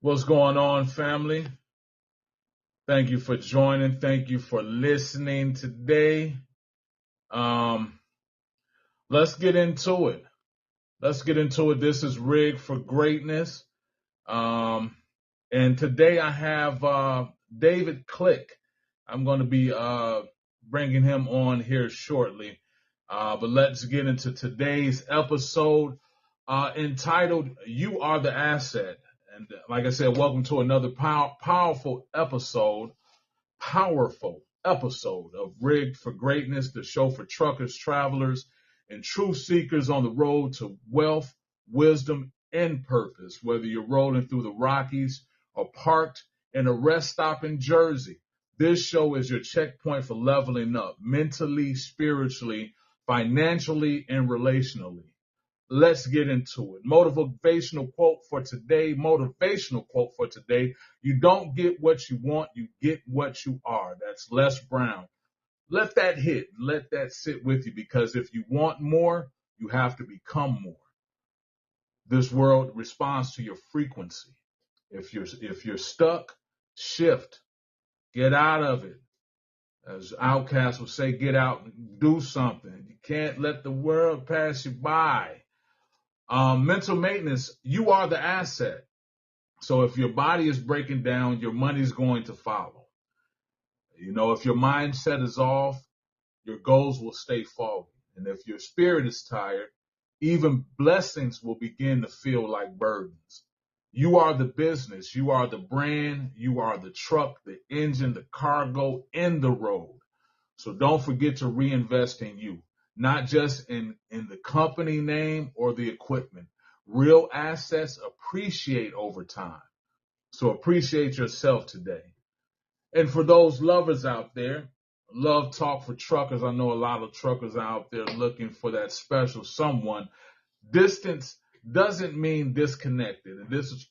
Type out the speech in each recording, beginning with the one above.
What's going on, family? Thank you for joining. Thank you for listening today. Um, let's get into it. This is Rigged for Greatness. Um, and today I have David Click. I'm going to be bringing him on here shortly. But let's get into today's episode entitled You Are the Asset. And like I said, welcome to another powerful episode of Rigged for Greatness, the show for truckers, travelers, and truth seekers on the road to wealth, wisdom, and purpose. Whether you're rolling through the Rockies or parked in a rest stop in Jersey, this show is your checkpoint for leveling up mentally, spiritually, financially, and relationally. Let's get into it. Motivational quote for today. You don't get what you want, you get what you are. That's Les Brown. Let that hit. Let that sit with you, because if you want more, you have to become more. This world responds to your frequency. If you're stuck, shift. Get out of it. As Outkast would say, get out and do something. You can't let the world pass you by. Mental maintenance, you are the asset. So if your body is breaking down, your money's going to follow. You know, if your mindset is off, your goals will stay foggy. And if your spirit is tired, even blessings will begin to feel like burdens. You are the business. You are the brand. You are the truck, the engine, the cargo, and the road. So don't forget to reinvest in you, not just in the company name or the equipment. Real assets appreciate over time. So appreciate yourself today. And for those lovers out there, love talk for truckers. I know a lot of truckers out there looking for that special someone. Distance doesn't mean disconnected. And this is,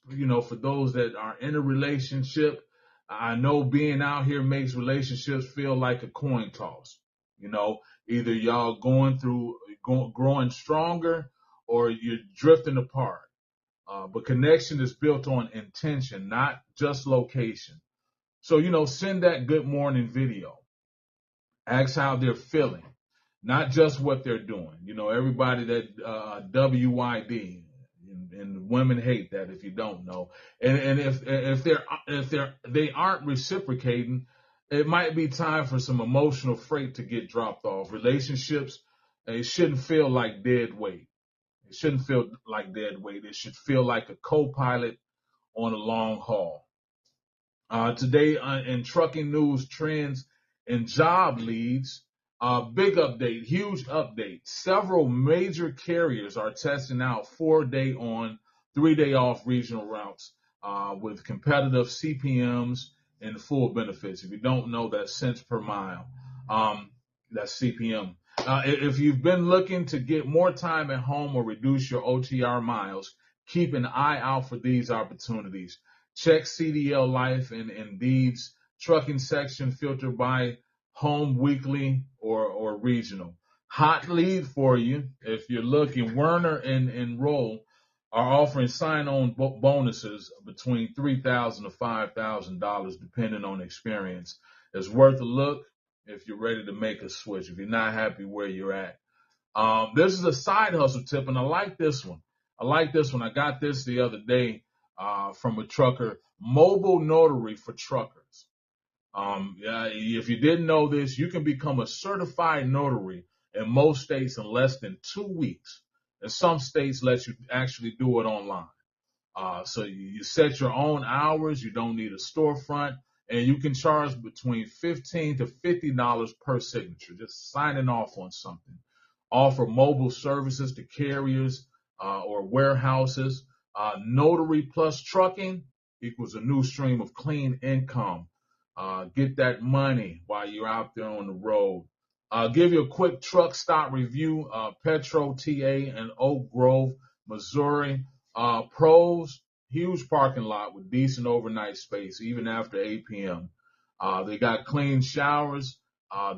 for those that are in a relationship, I know being out here makes relationships feel like a coin toss. Either y'all growing stronger, or you're drifting apart. But connection is built on intention, not just location. So, send that good morning video. Ask how they're feeling, not just what they're doing. Everybody that WYD, and women hate that if you don't know. And if they aren't reciprocating, it might be time for some emotional freight to get dropped off. Relationships, it shouldn't feel like dead weight. It shouldn't feel like dead weight. It should feel like a co-pilot on a long haul. Today in trucking news, trends, and job leads, big update, huge update. Several major carriers are testing out 4-day on, 3-day off regional routes with competitive CPMs and full benefits. If you don't know, that's cents per mile. That's CPM. If you've been looking to get more time at home or reduce your OTR miles, keep an eye out for these opportunities. Check CDL Life and Indeed's trucking section, filtered by home, weekly, or regional. Hot lead for you if you're looking. Werner and Roll are offering sign-on bonuses between $3,000 to $5,000 depending on experience. It's worth a look if you're ready to make a switch, if you're not happy where you're at. This is a side hustle tip, and I like this one. I got this the other day from a trucker, Mobile Notary for Truckers. If you didn't know this, you can become a certified notary in most states in less than 2 weeks. And some states let you actually do it online. So you set your own hours. You don't need a storefront, and you can charge between $15 to $50 per signature, just signing off on something. Offer mobile services to carriers or warehouses. Notary plus trucking equals a new stream of clean income. Get that money while you're out there on the road. Give you a quick truck stop review. Petro TA in Oak Grove, Missouri. Pros, huge parking lot with decent overnight space, even after 8 p.m. They got clean showers.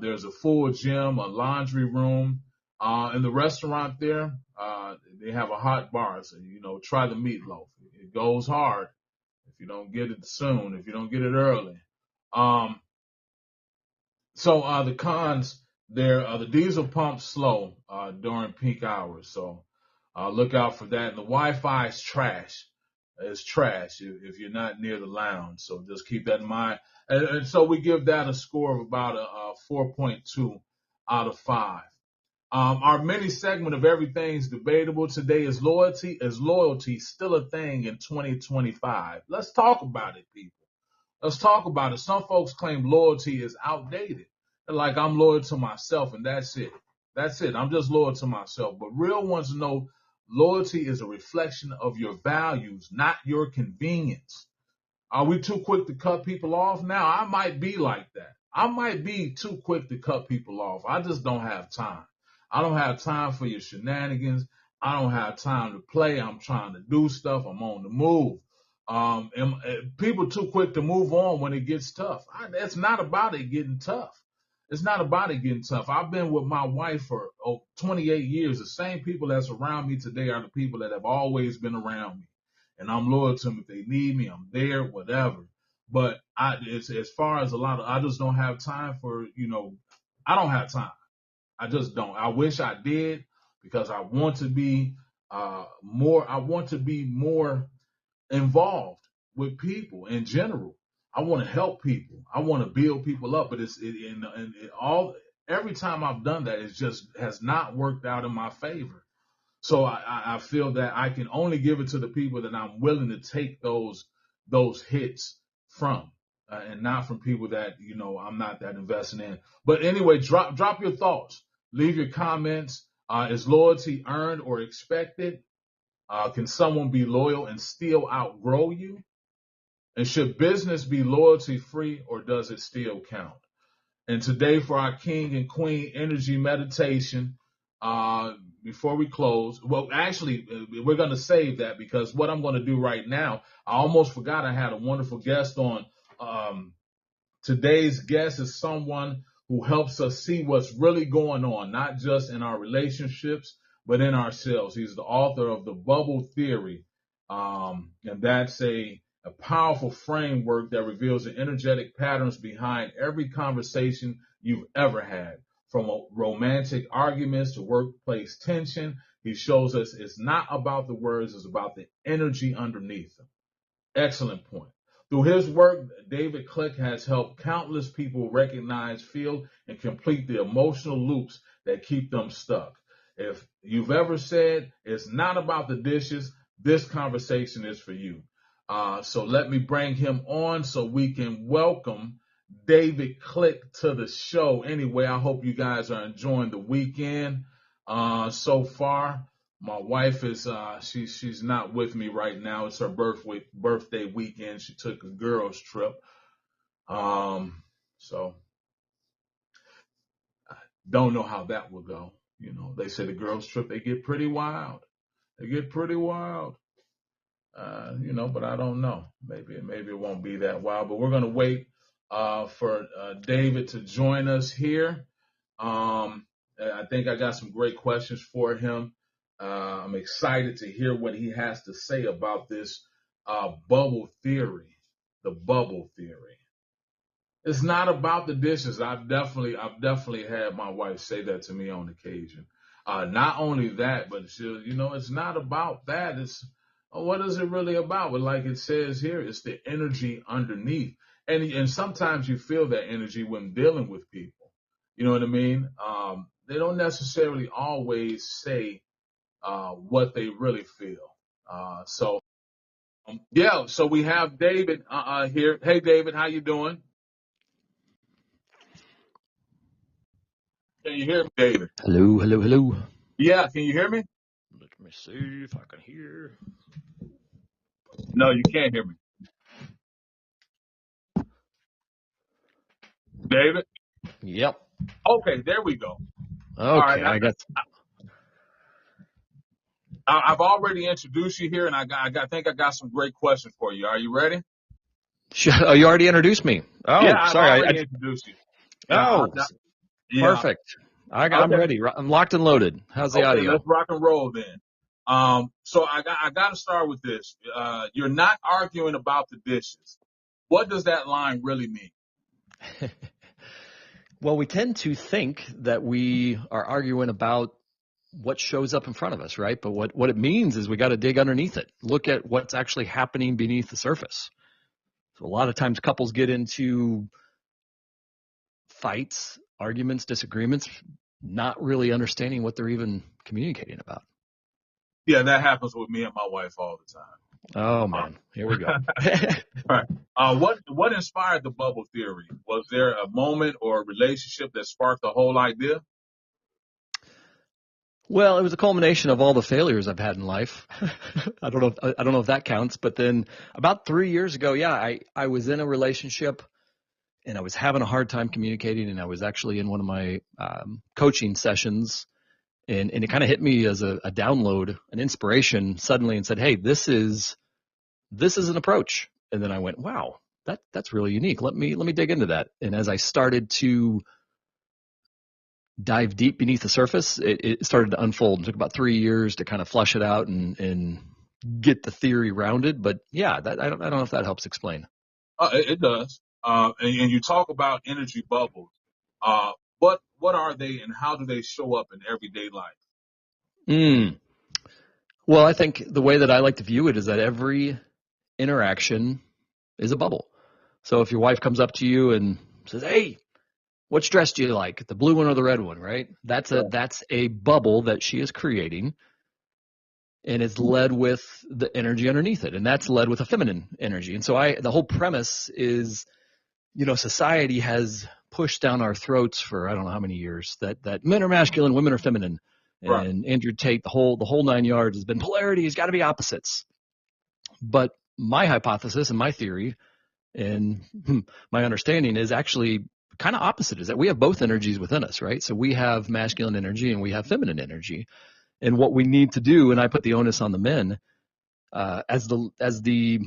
There's a full gym, a laundry room. In the restaurant there, they have a hot bar. So, try the meatloaf. It goes hard. you don't get it soon, if you don't get it early. So the cons there, the diesel pump's slow during peak hours. So look out for that. And the Wi-Fi is trash. It's trash if you're not near the lounge. So just keep that in mind. And so we give that a score of about a 4.2 out of 5. Our mini segment of Everything's Debatable today is loyalty. Is loyalty still a thing in 2025? Let's talk about it, people. Let's talk about it. Some folks claim loyalty is outdated. They're like, I'm loyal to myself and that's it. That's it. I'm just loyal to myself. But real ones know loyalty is a reflection of your values, not your convenience. Are we too quick to cut people off? Now, I might be like that. I might be too quick to cut people off. I just don't have time. I don't have time for your shenanigans. I don't have time to play. I'm trying to do stuff. I'm on the move. And people too quick to move on when it gets tough. It's not about it getting tough. It's not about it getting tough. I've been with my wife for 28 years. The same people that's around me today are the people that have always been around me. And I'm loyal to them. If they need me, I'm there, whatever. But it's as far as I just don't have time for, I don't have time. I just don't. I wish I did because I want to be more involved with people in general. I want to help people. I want to build people up, but every time I've done that, it just has not worked out in my favor. So I feel that I can only give it to the people that I'm willing to take those hits from, and not from people that I'm not that invested in. But anyway, drop your thoughts, leave your comments. Is loyalty earned or expected? Can someone be loyal and still outgrow you? And should business be loyalty free or does it still count? And today for our king and queen energy meditation, before we close, well, actually, we're going to save that because what I'm going to do right now, I almost forgot I had a wonderful guest on. Today's guest is someone who helps us see what's really going on, not just in our relationships, but in ourselves. He's the author of The Bubble Theory. And that's a powerful framework that reveals the energetic patterns behind every conversation you've ever had. From romantic arguments to workplace tension, he shows us it's not about the words, it's about the energy underneath them. Excellent point. Through his work, David Klick has helped countless people recognize, feel, and complete the emotional loops that keep them stuck. If you've ever said it's not about the dishes, this conversation is for you. So let me bring him on so we can welcome David Klick to the show. Anyway, I hope you guys are enjoying the weekend so far. My wife is she's not with me right now. It's her birthday weekend. She took a girls trip. So I don't know how that will go. They say the girls trip, they get pretty wild. But I don't know. Maybe it won't be that wild. But we're gonna wait for David to join us here. I think I got some great questions for him. I'm excited to hear what he has to say about this bubble theory, the bubble theory. It's not about the dishes. I've definitely had my wife say that to me on occasion. Not only that, but it's not about that. It's what is it really about? But like it says here, it's the energy underneath. And sometimes you feel that energy when dealing with people. You know what I mean? They don't necessarily always say what they really feel. So we have David here. Hey, David, how you doing? Can you hear me, David? Hello. Yeah, can you hear me? Let me see if I can hear. No, you can't hear me. David? Yep. Okay, there we go. Okay, All right, I got. I've already introduced you here, and I think I got some great questions for you. Are you ready? Oh, you already introduced me. Oh, Yeah, I've sorry. already introduced you. Perfect. I'm ready. I'm locked and loaded. How's the audio? Let's rock and roll then. So I got to start with this. You're not arguing about the dishes. What does that line really mean? Well, we tend to think that we are arguing about what shows up in front of us, right? But what it means is we got to dig underneath it. Look at what's actually happening beneath the surface. So a lot of times couples get into fights, arguments, disagreements, not really understanding what they're even communicating about. Yeah, that happens with me and my wife all the time. Oh man, here we go. Right. What inspired the bubble theory? Was there a moment or a relationship that sparked the whole idea? Well, it was a culmination of all the failures I've had in life. I don't know if that counts, but then about 3 years ago, yeah, I was in a relationship and I was having a hard time communicating, and I was actually in one of my coaching sessions, and it kind of hit me as a download, an inspiration suddenly, and said, "Hey, this is an approach." And then I went, "Wow, that's really unique. Let me dig into that." And as I started to dive deep beneath the surface, it started to unfold. It took about 3 years to kind of flush it out and get the theory rounded. But yeah, I don't know if that helps explain. It does. And you talk about energy bubbles. What are they and how do they show up in everyday life? Well, I think the way that I like to view it is that every interaction is a bubble. So if your wife comes up to you and says, "Hey, which dress do you like? The blue one or the red one?" Right? That's a bubble that she is creating, and it's led with the energy underneath it, and that's led with a feminine energy. And so the whole premise is, society has pushed down our throats for I don't know how many years that men are masculine, women are feminine. Right. And Andrew Tate, the whole 9 yards has been polarity has got to be opposites. But my hypothesis and my theory and my understanding is actually kind of opposite, is that we have both energies within us, right? So we have masculine energy and we have feminine energy. And what we need to do, and I put the onus on the men as the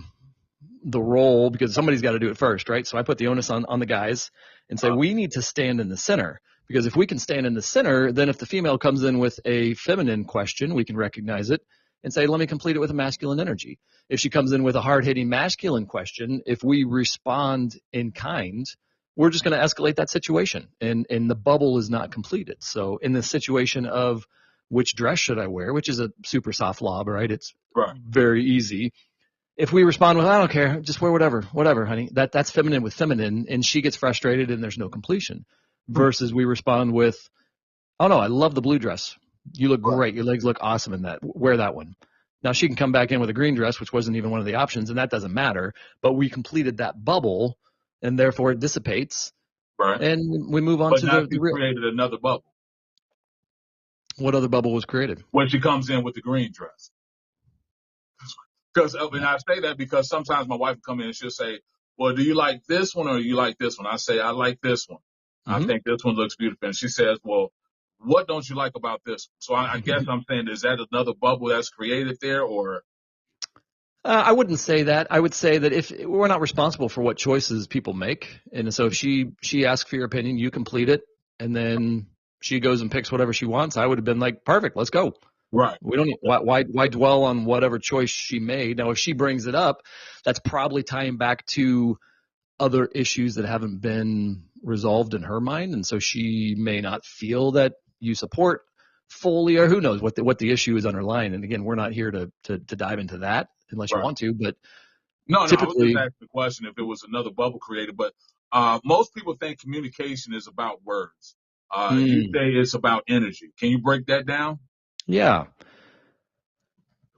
role, because somebody's got to do it first, right? So I put the onus on the guys and say, we need to stand in the center. Because if we can stand in the center, then if the female comes in with a feminine question, we can recognize it and say, let me complete it with a masculine energy. If she comes in with a hard-hitting masculine question, if we respond in kind, we're just going to escalate that situation, and the bubble is not completed. So in the situation of which dress should I wear, which is a super soft lob, right? It's very easy. If we respond with, I don't care, just wear whatever, honey, that's feminine with feminine, and she gets frustrated and there's no completion. Versus we respond with, oh no, I love the blue dress. You look great. Your legs look awesome in that. Wear that one. Now she can come back in with a green dress, which wasn't even one of the options, and that doesn't matter. But we completed that bubble, and therefore it dissipates. Right. And we move on to the real. Created another bubble. What other bubble was created? When she comes in with the green dress. Because I say that because sometimes my wife will come in and she'll say, well, do you like this one or do you like this one? I say, I like this one. I think this one looks beautiful. And she says, well, what don't you like about this one? So I guess I'm saying, is that another bubble that's created there, or? I wouldn't say that. I would say that if we're not responsible for what choices people make, and so if she asks for your opinion, you complete it, and then she goes and picks whatever she wants, I would have been like, perfect, let's go. Right. We don't need, why dwell on whatever choice she made. Now, if she brings it up, that's probably tying back to other issues that haven't been resolved in her mind, and so she may not feel that you support fully, or who knows what the issue is underlying. And again, we're not here to dive into that unless you want to. But no, typically, I was just asking the question if it was another bubble created. But most people think communication is about words. You say it's about energy. Can you break that down? Yeah.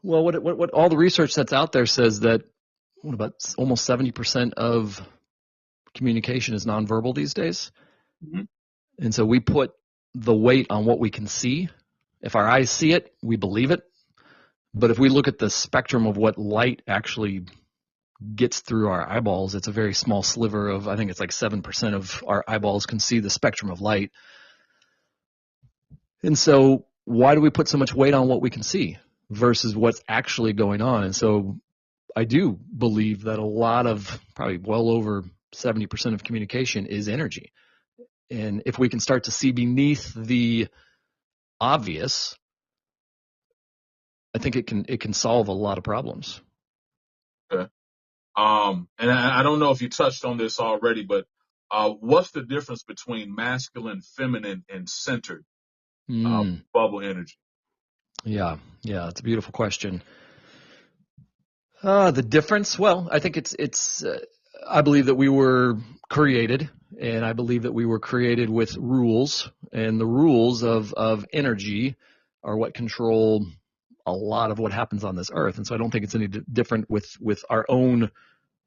Well, what all the research that's out there says that about almost 70% of communication is nonverbal these days. Mm-hmm. And so we put the weight on what we can see. If our eyes see it, we believe it. But if we look at the spectrum of what light actually gets through our eyeballs, it's a very small sliver of, I think it's like 7% of our eyeballs can see the spectrum of light. And so why do we put so much weight on what we can see versus what's actually going on? And so I do believe that a lot of, probably well over 70% of communication is energy. And if we can start to see beneath the obvious, I think it can solve a lot of problems. Okay. And I don't know if you touched on this already, but what's the difference between masculine, feminine, and centered bubble energy? Yeah, it's a beautiful question. The difference? Well, I think it's. I believe that we were created, and I believe that we were created with rules, and the rules of energy are what control a lot of what happens on this earth. And so I don't think it's any different with our own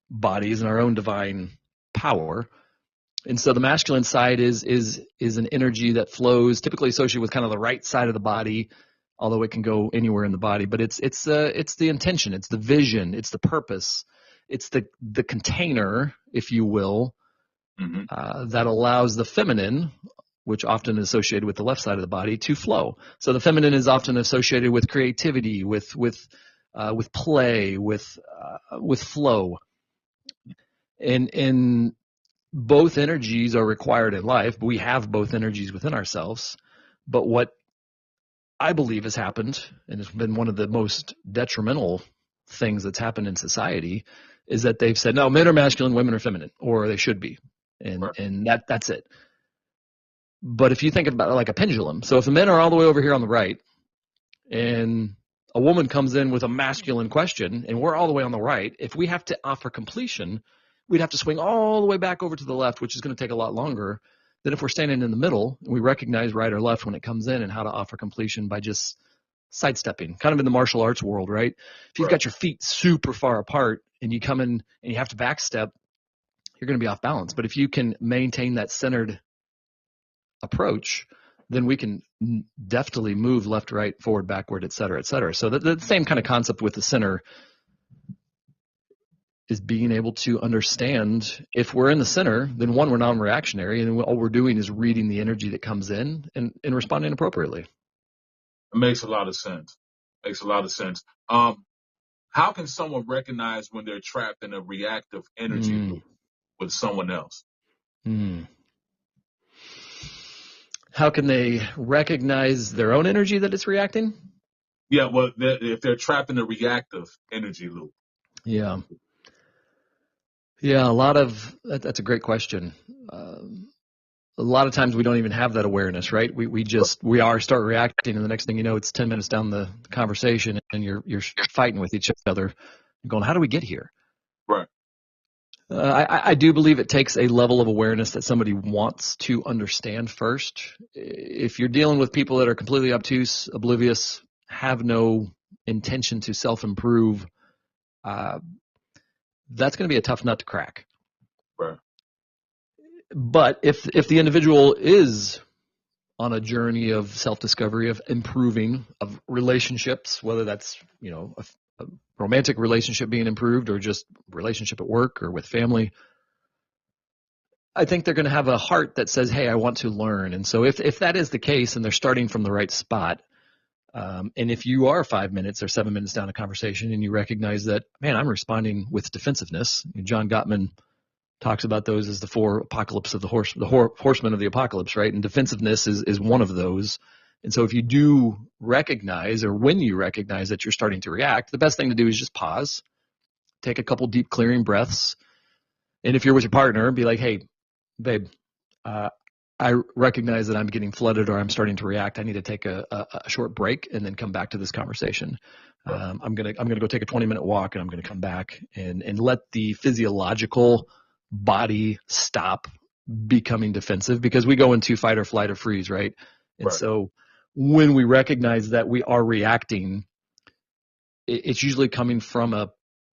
bodies and our own divine power. And so the masculine side is an energy that flows, typically associated with kind of the right side of the body, although it can go anywhere in the body. But it's the intention, it's the vision, it's the purpose, it's the container, if you will, that allows the feminine, which often is associated with the left side of the body, to flow. So the feminine is often associated with creativity, with play, with flow, and both energies are required in life. We have both energies within ourselves. But what I believe has happened, and it's been one of the most detrimental things that's happened in society, is that they've said, no, men are masculine, women are feminine, or they should be. And that's it. But if you think about it like a pendulum, so if the men are all the way over here on the right, and a woman comes in with a masculine question, and we're all the way on the right, if we have to offer completion, we'd have to swing all the way back over to the left, which is going to take a lot longer than if we're standing in the middle and we recognize right or left when it comes in and how to offer completion by just sidestepping, kind of in the martial arts world, right? If you've got your feet super far apart and you come in and you have to backstep, you're going to be off balance. But if you can maintain that centered approach, then we can deftly move left, right, forward, backward, et cetera, et cetera. So the same kind of concept with the center is being able to understand if we're in the center, then one, we're non-reactionary, and all we're doing is reading the energy that comes in and responding appropriately. It makes a lot of sense. How can someone recognize when they're trapped in a reactive energy loop with someone else? How can they recognize their own energy that it's reacting? Yeah, well, if they're trapped in a reactive energy loop. Yeah, that's a great question. A lot of times we don't even have that awareness, right? We start reacting, and the next thing you know, it's 10 minutes down the conversation, and you're fighting with each other, going, how do we get here? Right. I do believe it takes a level of awareness that somebody wants to understand first. If you're dealing with people that are completely obtuse, oblivious, have no intention to self-improve, that's going to be a tough nut to crack. Right. But if the individual is on a journey of self-discovery, of improving, of relationships, whether that's, a romantic relationship being improved or just relationship at work or with family, I think they're going to have a heart that says, hey, I want to learn. And so if that is the case and they're starting from the right spot, and if you are 5 minutes or 7 minutes down a conversation and you recognize that, man, I'm responding with defensiveness. John Gottman talks about those as the four apocalypse of the horsemen of the apocalypse, right? And defensiveness is one of those. And so if you do recognize, or when you recognize that you're starting to react, the best thing to do is just pause, take a couple deep clearing breaths. And if you're with your partner, be like, hey, babe, I recognize that I'm getting flooded or I'm starting to react. I need to take a short break and then come back to this conversation. I'm gonna go take a 20-minute walk, and I'm gonna come back and let the physiological body stop becoming defensive, because we go into fight or flight or freeze, right? And so when we recognize that we are reacting, it's usually coming from a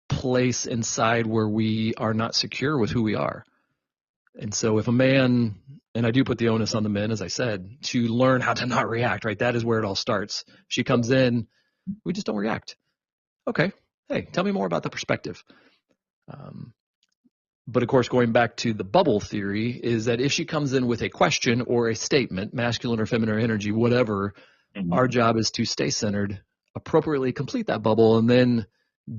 place inside where we are not secure with who we are. And so if a man, and I do put the onus on the men, as I said, to learn how to not react, right? That is where it all starts. She comes in, we just don't react. Okay. Hey, tell me more about the perspective. But of course, going back to the bubble theory, is that if she comes in with a question or a statement, masculine or feminine energy, whatever, our job is to stay centered, appropriately complete that bubble, and then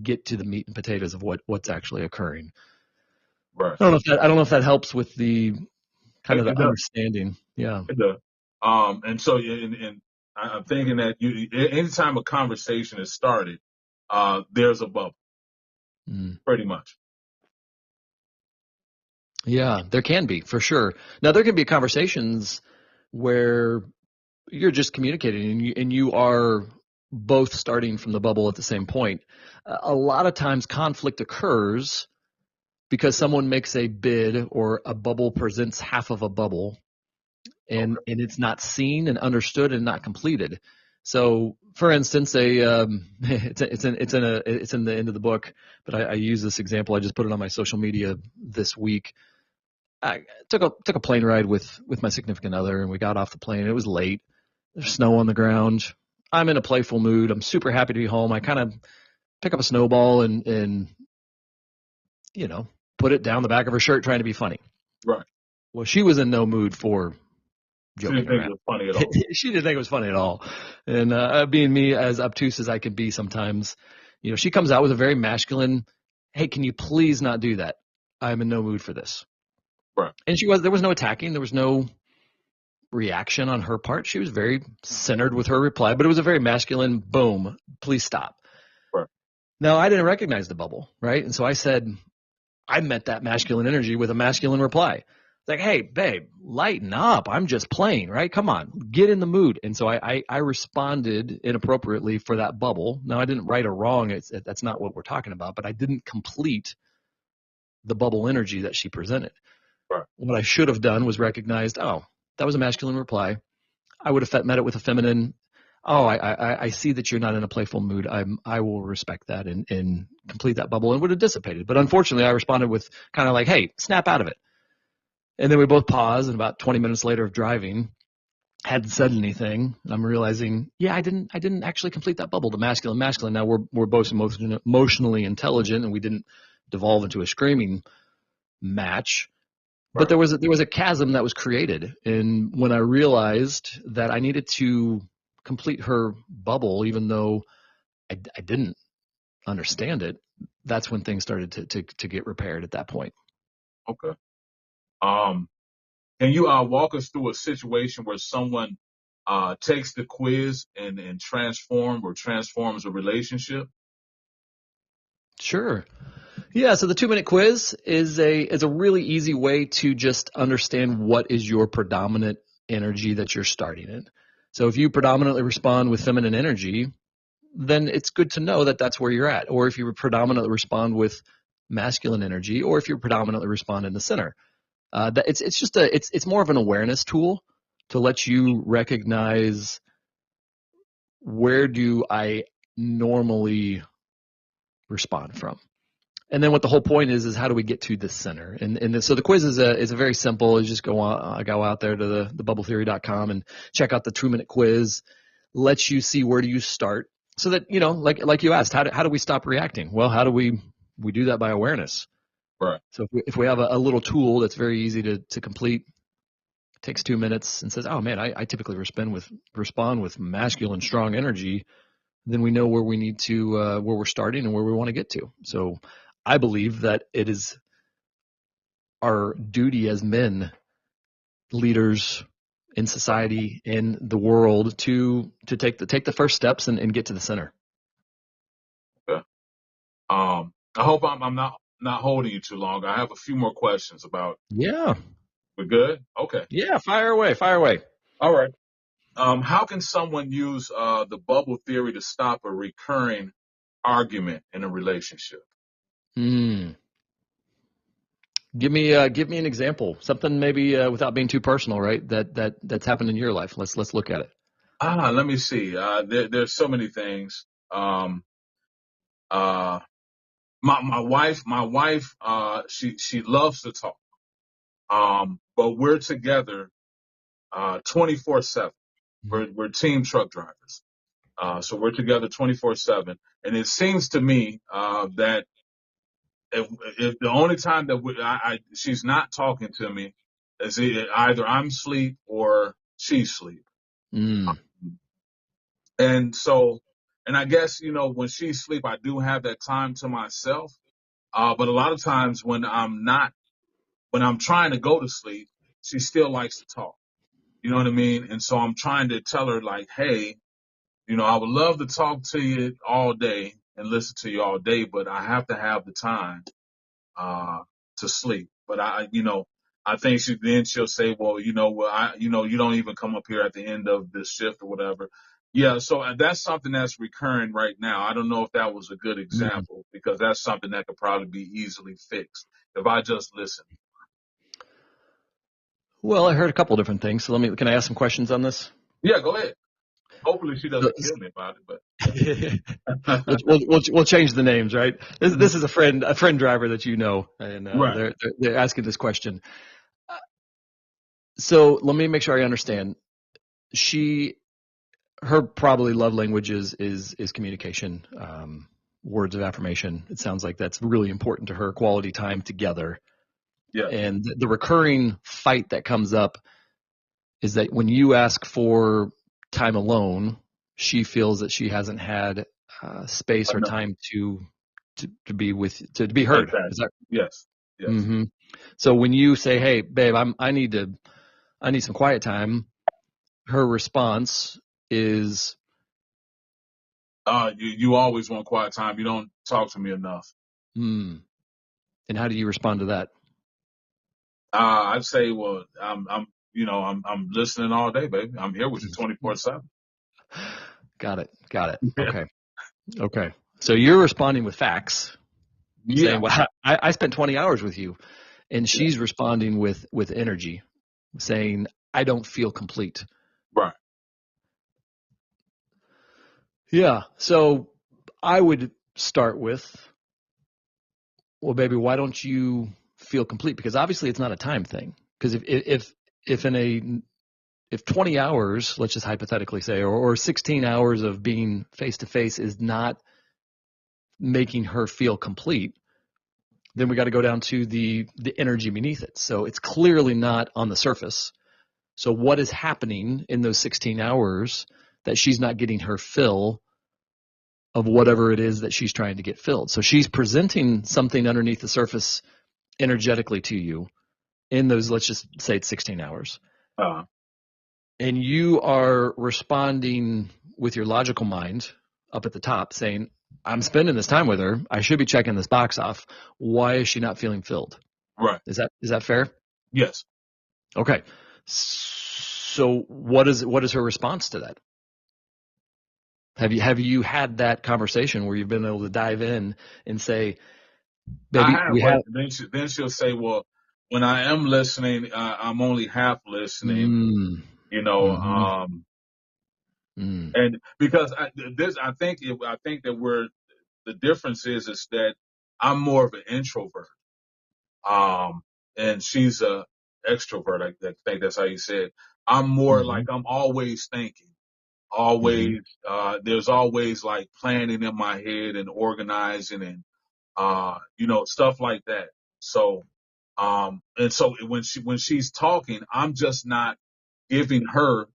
get to the meat and potatoes of what's actually occurring. Right. I don't know if that helps with the kind of the understanding. Yeah. It does. And so, and I'm thinking that anytime a conversation is started, there's a bubble, Mm. pretty much. Yeah, there can be for sure. Now there can be conversations where you're just communicating and you are both starting from the bubble at the same point. A lot of times conflict occurs because someone makes a bid or a bubble presents half of a bubble and Okay. it's not seen and understood and not completed. So, for instance, it's in the end of the book, but I use this example. I just put it on my social media this week. I took a plane ride with my significant other, and we got off the plane. It was late. There's snow on the ground. I'm in a playful mood. I'm super happy to be home. I kind of pick up a snowball and you know put it down the back of her shirt, trying to be funny. Right. Well, she was in no mood for She didn't joking think it around. was funny at all. She didn't think it was funny at all. And being me, as obtuse as I can be sometimes, she comes out with a very masculine, "Hey, can you please not do that? I'm in no mood for this." Right. And there was no attacking. There was no reaction on her part. She was very centered with her reply, but it was a very masculine, boom, please stop. Right. Now, I didn't recognize the bubble, right? And so I met that masculine energy with a masculine reply. It's like, "Hey, babe, lighten up. I'm just playing, right? Come on, get in the mood." And so I responded inappropriately for that bubble. Now, I didn't right or wrong. That's not what we're talking about, but I didn't complete the bubble energy that she presented. Right. What I should have done was recognized, oh, that was a masculine reply. I would have met it with a feminine, "Oh, I see that you're not in a playful mood. I will respect that and complete that bubble," and would have dissipated. But unfortunately, I responded with kind of like, "Hey, snap out of it." And then we both paused, and about 20 minutes later of driving, hadn't said anything. I'm realizing, yeah, I didn't actually complete that bubble. The masculine. Now we're both emotionally intelligent, and we didn't devolve into a screaming match. But Right. there was a chasm that was created, and when I realized that I needed to complete her bubble, even though I didn't understand it, that's when things started to get repaired at that point. Okay. Um, can you walk us through a situation where someone takes the quiz and transforms a relationship? Sure. Yeah, so the 2-minute quiz is a really easy way to just understand what is your predominant energy that you're starting in. So if you predominantly respond with feminine energy, then it's good to know that that's where you're at. Or if you predominantly respond with masculine energy, or if you predominantly respond in the center, that it's more of an awareness tool to let you recognize, where do I normally respond from. And then what the whole point is how do we get to the center? So the quiz is a very simple. You just go out there to the bubbletheory.com and check out the 2-minute quiz. Lets you see where do you start, so that like you asked, how do we stop reacting? Well, how do we do that by awareness. Right. So if we have a little tool that's very easy to complete, takes 2 minutes, and says, "Oh man, I typically respond with masculine strong energy," then we know where we need to where we're starting and where we want to get to. So I believe that it is our duty as men, leaders in society, in the world, to take the first steps and get to the center. Okay. I hope I'm not holding you too long. I have a few more questions about. Yeah. We're good. Okay. Yeah. Fire away. Fire away. All right. How can someone use the bubble theory to stop a recurring argument in a relationship? Give me an example. Something maybe without being too personal, right? That's happened in your life. Let's look at it. Let me see. There's so many things. Uh, my wife, she loves to talk. But we're together 24/7. We're team truck drivers. So we're together 24/7. And it seems to me that if the only time that she's not talking to me is either I'm asleep or she's asleep. Mm. And so, and I guess, when she's asleep, I do have that time to myself. But a lot of times when I'm trying to go to sleep, she still likes to talk. You know what I mean? And so I'm trying to tell her like, hey, I would love to talk to you all day and listen to you all day, but I have to have the time to sleep. But I think she'll say, well, you don't even come up here at the end of this shift or whatever. Yeah. So that's something that's recurring right now. I don't know if that was a good Mm. example because that's something that could probably be easily fixed if I just listen. Well, I heard a couple different things. So can I ask some questions on this? Yeah, go ahead. Hopefully she So, doesn't kill me about it, but we'll change the names, right? Mhm. This is a friend driver that you know, and Right. they're asking this question. So let me make sure I understand. Her probably love language is communication, words of affirmation. It sounds like that's really important to her. Quality time together, Yeah. and the recurring fight that comes up is that when you ask for time alone, she feels that she hasn't had space or Enough. time to be heard. Is Exactly. that? Yes. Yes. Mm-hmm. So when you say, "Hey, babe, I need some quiet time," her response is, You always want quiet time. You don't talk to me enough. "Hmm." And how do you respond to that? I'd say, well, I'm listening all day, baby. I'm here with you 24/7. Got it. Got it. Okay. Okay. So you're responding with facts, Yeah. saying, "Well, I spent 20 hours with you," and Yeah. she's responding with energy, saying, "I don't feel complete." Right. Yeah. So I would start with, well, baby, why don't you feel complete? Because obviously it's not a time thing. Because if 20 hours, let's just hypothetically say, or 16 hours of being face to face is not making her feel complete, then we got to go down to the energy beneath it. So it's clearly not on the surface. So what is happening in those 16 hours that she's not getting her fill of whatever it is that she's trying to get filled? So she's presenting something underneath the surface energetically to you in those, let's just say it's 16 hours. Uh, And you are responding with your logical mind up at the top saying, I'm spending this time with her. I should be checking this box off. Why is she not feeling filled? right. Is that fair? Yes. Okay. So what is her response to that? Have you had that conversation where you've been able to dive in and say, I baby, have, we but have then she'll say, well, when I am listening, I'm only half listening, mm, you know, mm-hmm, um, mm, and because I think that the difference is that I'm more of an introvert. Um, and she's a extrovert. I think that's how you said. I'm more mm-hmm, like I'm always thinking, mm-hmm, always, there's always like planning in my head and organizing and, stuff like that. So, and so when she's talking, I'm just not giving her,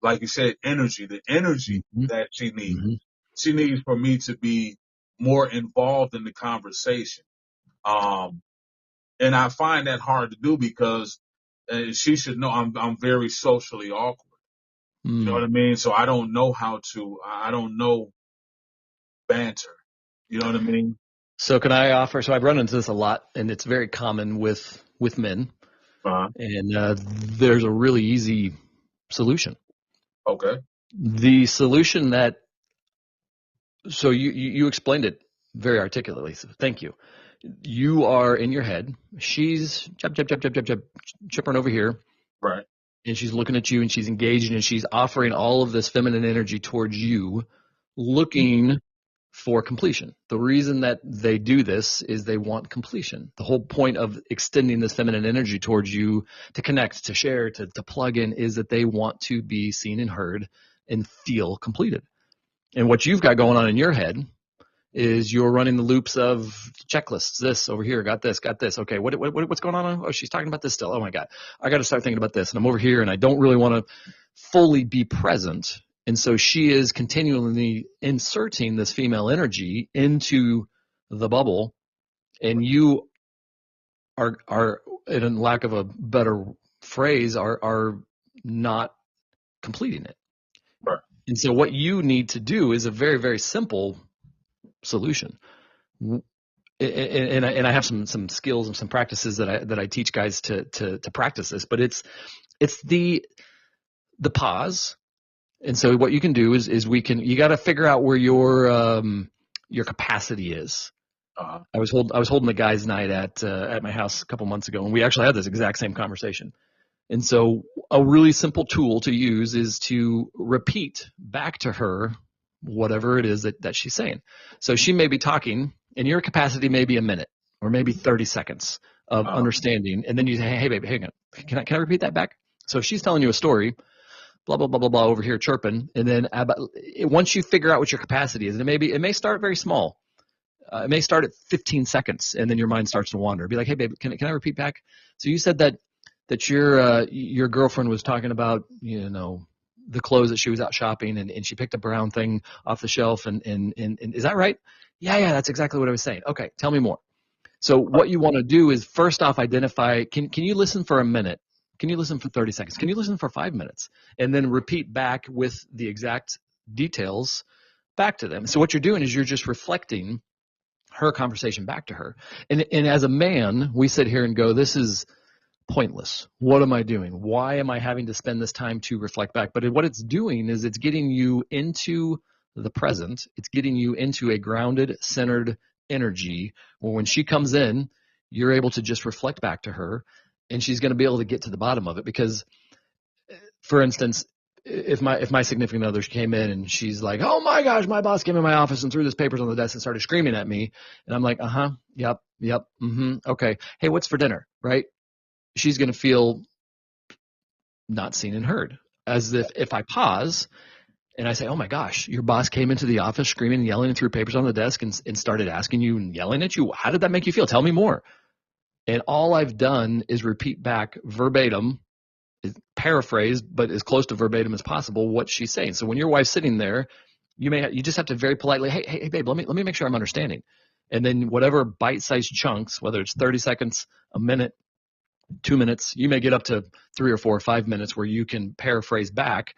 like you said, the energy mm-hmm, that she needs. mm-hmm. She needs for me to be more involved in the conversation. Um, and I find that hard to do because she should know I'm very socially awkward. You know what Mm. I mean? So I don't know banter. You know what I mean? So can I offer? So I've run into this a lot, and it's very common with men. Uh-huh. And there's a really easy solution. Okay. The solution so you explained it very articulately. So thank you. You are in your head. She's chipping over here, Right. and she's looking at you, and she's engaging, and she's offering all of this feminine energy towards you, looking for completion. The reason that they do this is they want completion. The whole point of extending this feminine energy towards you to connect, to share, to plug in is that they want to be seen and heard and feel completed. And what you've got going on in your head is you're running the loops of checklists. This over here, got this. Okay, what's going on? Oh, she's talking about this still. Oh my God, I got to start thinking about this. And I'm over here, and I don't really want to fully be present. And so she is continually inserting this female energy into the bubble, and you are in lack of a better phrase, are not completing it. Right. And so what you need to do is a very, very simple solution. And I have some skills and some practices that I teach guys to practice this, but it's the pause. And so what you can do is you got to figure out where your capacity is. Uh-huh. I was holding the guys' night at my house a couple months ago, and we actually had this exact same conversation. And so a really simple tool to use is to repeat back to her whatever it is that she's saying. So she may be talking, and your capacity may be a minute or maybe 30 seconds of understanding. And then you say, hey, baby, hang on. Can I repeat that back? So if she's telling you a story, blah, blah, blah, blah, blah, over here chirping. And then once you figure out what your capacity is, and it may start very small. It may start at 15 seconds, and then your mind starts to wander. Be like, hey, babe, can I repeat back? So you said that your girlfriend was talking about, the clothes that she was out shopping, and she picked a brown thing off the shelf, and is that right? Yeah, that's exactly what I was saying. Okay, tell me more. So what you want to do is first off identify, can you listen for a minute? Can you listen for 30 seconds? Can you listen for 5 minutes? And then repeat back with the exact details back to them. So what you're doing is you're just reflecting her conversation back to her. And as a man, we sit here and go, this is pointless. What am I doing? Why am I having to spend this time to reflect back? But what it's doing is it's getting you into the present. It's getting you into a grounded, centered energy where when she comes in, you're able to just reflect back to her, and she's going to be able to get to the bottom of it. Because, for instance, if my significant other came in and she's like, oh my gosh, my boss came in my office and threw these papers on the desk and started screaming at me, and I'm like, yep, okay, hey, what's for dinner, right? She's going to feel not seen and heard. As if I pause and I say, oh my gosh, your boss came into the office screaming and yelling and threw papers on the desk and started asking you and yelling at you. How did that make you feel? Tell me more. And all I've done is repeat back verbatim, paraphrased, but as close to verbatim as possible, what she's saying. So when your wife's sitting there, you just have to very politely, hey babe, let me make sure I'm understanding. And then whatever bite-sized chunks, whether it's 30 seconds, a minute, 2 minutes, you may get up to 3 or 4 or 5 minutes where you can paraphrase back.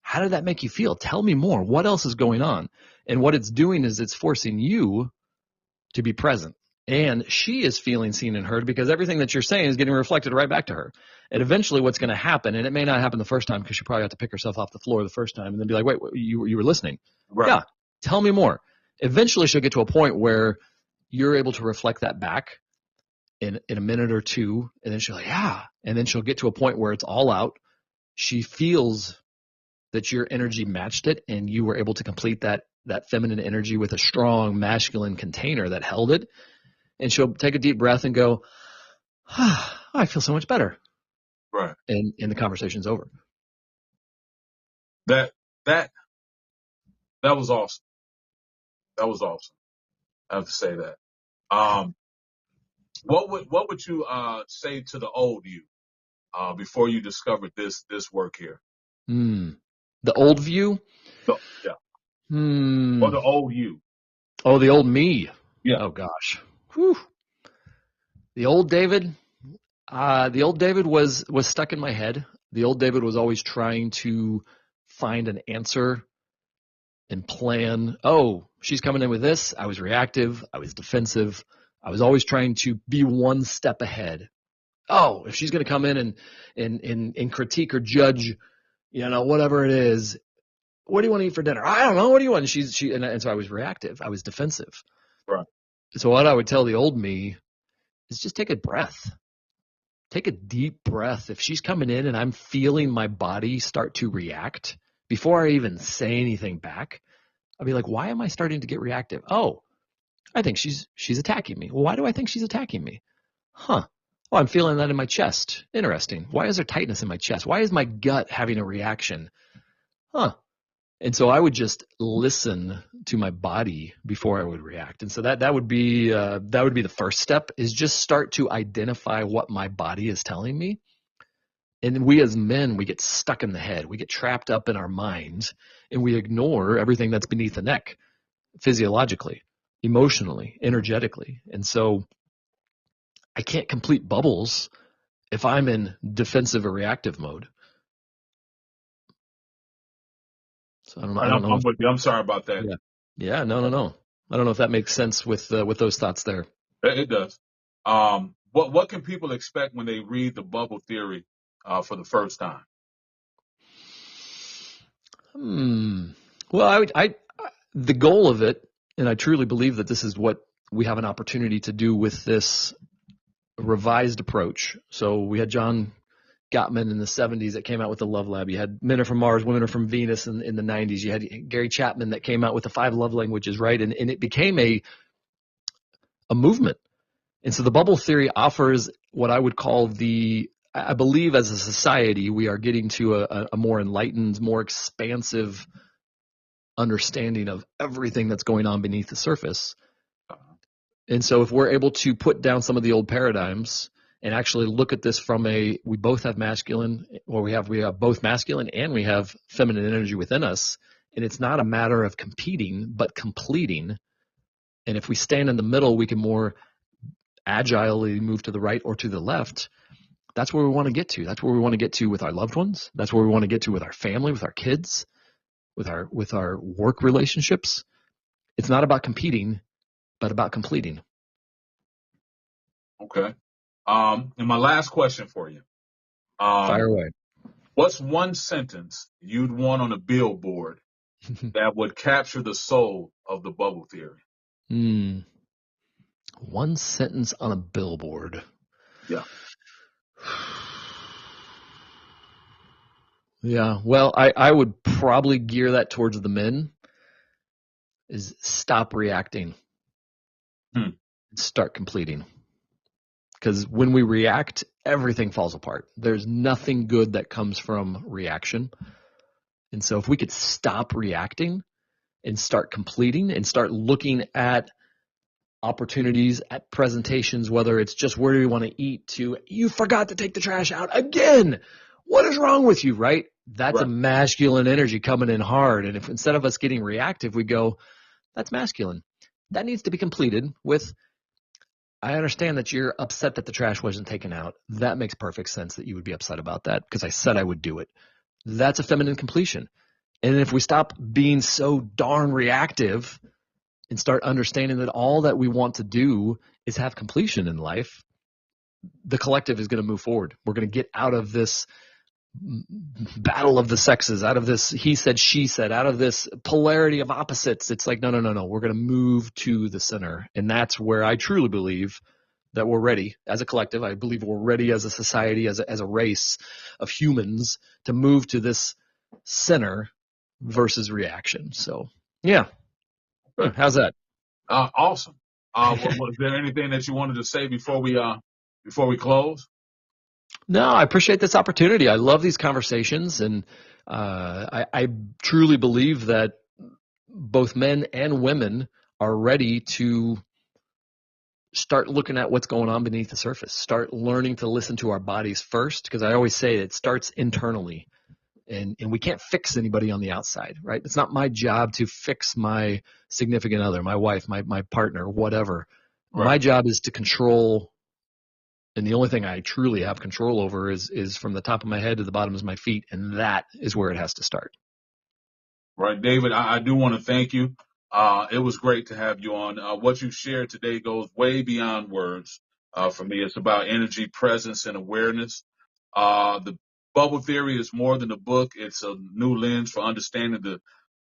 How did that make you feel? Tell me more. What else is going on? And what it's doing is it's forcing you to be present. And she is feeling seen and heard because everything that you're saying is getting reflected right back to her. And eventually what's going to happen, and it may not happen the first time because she probably had to pick herself off the floor the first time and then be like, wait, you were listening. Right. Yeah, tell me more. Eventually she'll get to a point where you're able to reflect that back in a minute or two, and then she'll like, yeah. And then she'll get to a point where it's all out. She feels that your energy matched it and you were able to complete that feminine energy with a strong masculine container that held it. And she'll take a deep breath and go, I feel so much better. Right. And the conversation's over. That was awesome. That was awesome. I have to say that. What would you say to the old you before you discovered this work here? The old view? Yeah. Or the old you? Oh, the old me. Yeah. Oh gosh. Whew. The old David was stuck in my head. The old David was always trying to find an answer and plan. Oh, she's coming in with this. I was reactive. I was defensive. I was always trying to be one step ahead. Oh, if she's going to come in and critique or judge, whatever it is, what do you want to eat for dinner? I don't know. What do you want? And so I was reactive. I was defensive. Right. So what I would tell the old me is just take a breath. Take a deep breath. If she's coming in and I'm feeling my body start to react before I even say anything back, I'll be like, why am I starting to get reactive? Oh, I think she's attacking me. Well, why do I think she's attacking me? Huh. Oh, I'm feeling that in my chest. Interesting. Why is there tightness in my chest? Why is my gut having a reaction? Huh. And so I would just listen to my body before I would react. And so that would be the first step, is just start to identify what my body is telling me. And we as men, we get stuck in the head. We get trapped up in our minds and we ignore everything that's beneath the neck, physiologically, emotionally, energetically. And so I can't complete bubbles if I'm in defensive or reactive mode. So I don't know. Right, I don't know. I'm with you. I'm sorry about that. Yeah. Yeah. No. I don't know if that makes sense with those thoughts there. It does. What can people expect when they read the bubble theory for the first time? Well, the goal of it, and I truly believe that this is what we have an opportunity to do with this revised approach. So we had John Gottman in the 70s that came out with the Love Lab. You had Men Are From Mars, Women Are From Venus in the 90s. You had Gary Chapman that came out with the 5 love languages, right? And it became a movement. And so the bubble theory offers what I would call I believe as a society, we are getting to a more enlightened, more expansive understanding of everything that's going on beneath the surface. And so if we're able to put down some of the old paradigms and actually look at this from we both have masculine, or we have both masculine and we have feminine energy within us, and it's not a matter of competing, but completing. And if we stand in the middle, we can more agilely move to the right or to the left. That's where we want to get to. That's where we want to get to with our loved ones. That's where we want to get to with our family, with our kids, with our work relationships. It's not about competing, but about completing. Okay. And my last question for you. Fire away. What's one sentence you'd want on a billboard that would capture the soul of the bubble theory? One sentence on a billboard. Yeah. Yeah. Well, I would probably gear that towards the men. Is stop reacting. And start completing. Because when we react, everything falls apart. There's nothing good that comes from reaction. And so if we could stop reacting and start completing and start looking at opportunities, at presentations, whether it's just where do we want to eat to, you forgot to take the trash out again. What is wrong with you, right? That's right. A masculine energy coming in hard. And if instead of us getting reactive, we go, that's masculine. That needs to be completed with, I understand that you're upset that the trash wasn't taken out. That makes perfect sense that you would be upset about that because I said I would do it. That's a feminine completion. And if we stop being so darn reactive and start understanding that all that we want to do is have completion in life, the collective is going to move forward. We're going to get out of this battle of the sexes, out of this he said, she said, out of this polarity of opposites. It's like, no. We're going to move to the center. And that's where I truly believe that we're ready as a collective. I believe we're ready as a society, as a race of humans to move to this center versus reaction. So, yeah. How's that? Awesome. Was there anything that you wanted to say before we close? No, I appreciate this opportunity. I love these conversations, and I truly believe that both men and women are ready to start looking at what's going on beneath the surface, start learning to listen to our bodies first, because I always say it starts internally, and we can't fix anybody on the outside, right? It's not my job to fix my significant other, my wife, my partner, whatever. Right. My job is to control. And the only thing I truly have control over is from the top of my head to the bottom of my feet, and that is where it has to start. Right, David, I do want to thank you. It was great to have you on. What you shared today goes way beyond words. For me, it's about energy, presence, and awareness. The bubble theory is more than a book. It's a new lens for understanding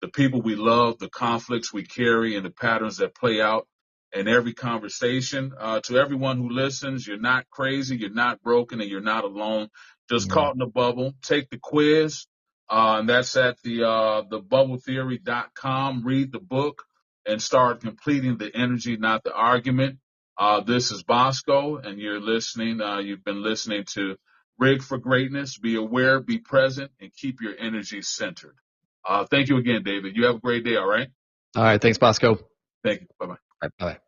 the people we love, the conflicts we carry, and the patterns that play out in every conversation. To everyone who listens, you're not crazy, you're not broken, and you're not alone. Just caught in a bubble. Take the quiz. And that's at the bubbletheory.com. Read the book and start completing the energy, not the argument. This is Bosco, and you've been listening to Rig for Greatness. Be aware, be present, and keep your energy centered. Thank you again, David. You have a great day, all right? All right. Thanks, Bosco. Thank you. Bye-bye. Bye-bye.